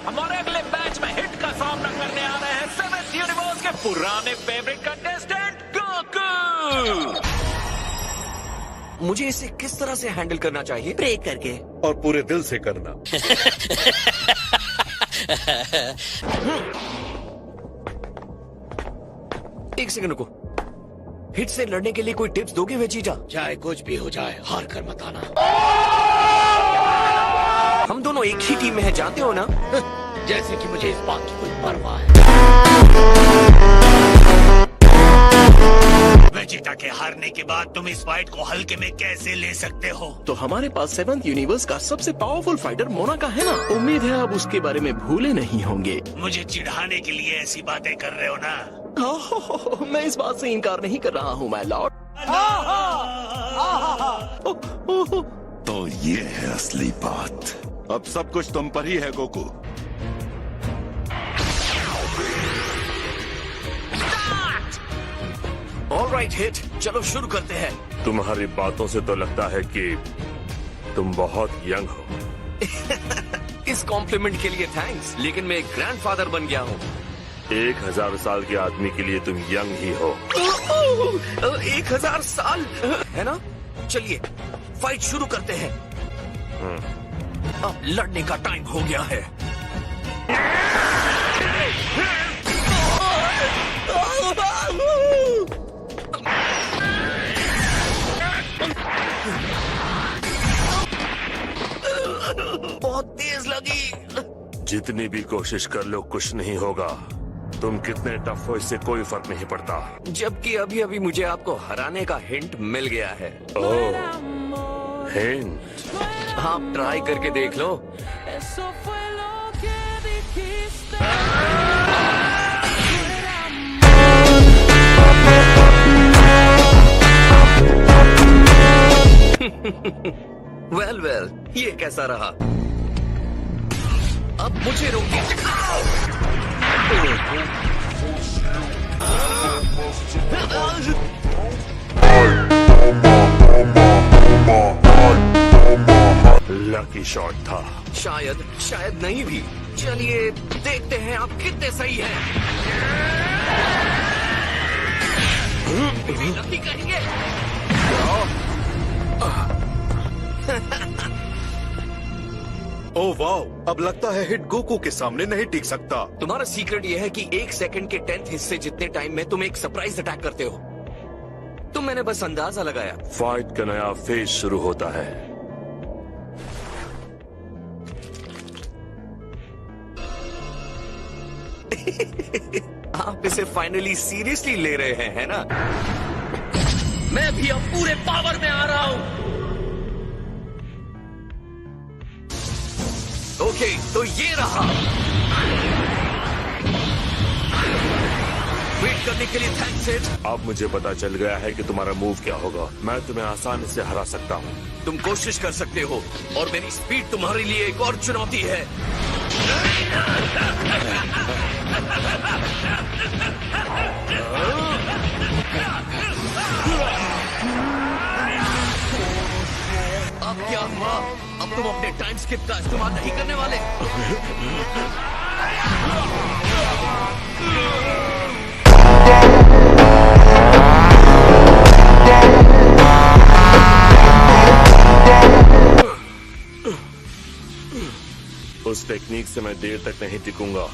हमारे अगले मैच में हिट का सामना करने आ रहे हैं 7th यूनिवर्स के पुराने फेवरेट कंटेस्टेंट गोकू। मुझे इसे किस तरह से हैंडल करना चाहिए? प्रे करके और पूरे दिल से करना। एक सेकंड रुको। हिट से लड़ने के लिए कोई टिप्स दोगे वेजीटा? चाहे कुछ भी हो जाए, हार कर मत आना। हम दोनों एक ही टीम में हैं, जानते हो ना? जैसे कि मुझे इस बात की कोई परवाह है। वेजिटा के हारने के बाद तुम इस फाइट को हल्के में कैसे ले सकते हो? तो हमारे पास 7th यूनिवर्स का सबसे पावरफुल फाइटर मोना का है ना। उम्मीद है आप उसके बारे में भूले नहीं होंगे। मुझे चिढ़ाने के लिए ऐसी बातें कर रहे हो ना? मैं इस बात से इनकार नहीं कर रहा हूँ, माय लॉर्ड। तो ये है असली बात। अब सब कुछ तुम पर ही है गोकू। ऑलराइट हिट, चलो शुरू करते हैं। तुम्हारी बातों से तो लगता है कि तुम बहुत यंग हो। इस कॉम्प्लीमेंट के लिए थैंक्स, लेकिन मैं एक ग्रैंडफादर बन गया हूँ। 1000 साल के आदमी के लिए तुम यंग ही हो। 1000 साल है ना? चलिए फाइट शुरू करते हैं। अब लड़ने का टाइम हो गया है। बहुत तेज लगी। जितनी भी कोशिश कर लो कुछ नहीं होगा। तुम कितने टफ हो इससे कोई फर्क नहीं पड़ता। जबकि अभी अभी मुझे आपको हराने का हिंट मिल गया है। ओह, हिंट। आप ट्राई करके देख लो। वेल, ये कैसा रहा? अब मुझे रोकिए। लकी शॉट था। शायद नहीं भी। चलिए देखते हैं आप कितने सही हैं। लकी कहेंगे। ओह वाओ, अब लगता है हिट गोकू के सामने नहीं टिक सकता। तुम्हारा सीक्रेट यह है कि 1 सेकंड के 10th हिस्से जितने टाइम में तुम एक सरप्राइज अटैक करते हो। तुम मैंने बस अंदाजा लगाया। फाइट का नया फेज शुरू होता है। आप इसे फाइनली सीरियसली ले रहे हैं, है ना? मैं भी अब पूरे पावर में आ रहा हूँ। ओके, तो ये रहा। वेट करने के लिए थैंक्स हिट। अब मुझे पता चल गया है कि तुम्हारा मूव क्या होगा। मैं तुम्हें आसानी से हरा सकता हूँ। तुम कोशिश कर सकते हो, और मेरी स्पीड तुम्हारे लिए एक और चुनौती है। अब क्या हुआ? अब तुम अपने टाइम स्किप का इस्तेमाल नहीं करने वाले? उस टेक्निक से मैं देर तक नहीं टिकूंगा।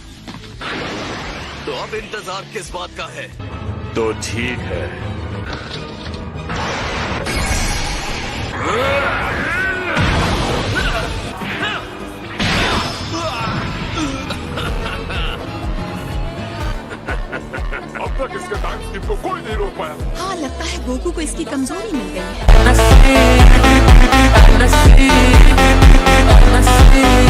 तो अब इंतजार किस बात का है? तो ठीक है। अब तक इसके टाइम स्किप को कोई नहीं रोक पाया। हाँ, लगता है गोकू को इसकी कमजोरी मिल गई है।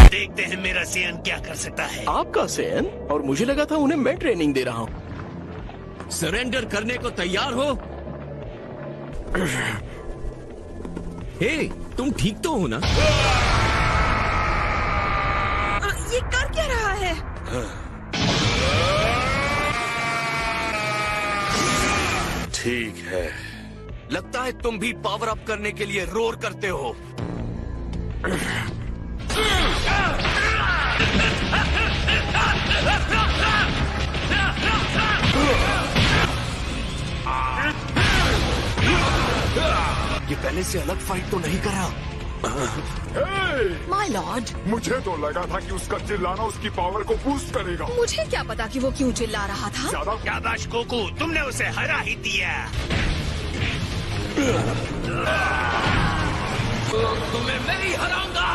देखते हैं मेरा सेन क्या कर सकता है। आपका सेन? और मुझे लगा था उन्हें मैं ट्रेनिंग दे रहा हूँ। सरेंडर करने को तैयार हो? हे, तुम ठीक तो हो ना? ये कर क्या रहा है? ठीक है। लगता है तुम भी पावर अप करने के लिए रोर करते हो। पहले से अलग फाइट तो नहीं करा। माय लॉर्ड, मुझे तो लगा था कि उसका चिल्लाना उसकी पावर को बूस्ट करेगा। मुझे क्या पता कि वो क्यों चिल्ला रहा था। ज्यादा शाबाश गोकू, तुमने उसे हरा ही दिया। तुम्हें मैं ही हराऊंगा।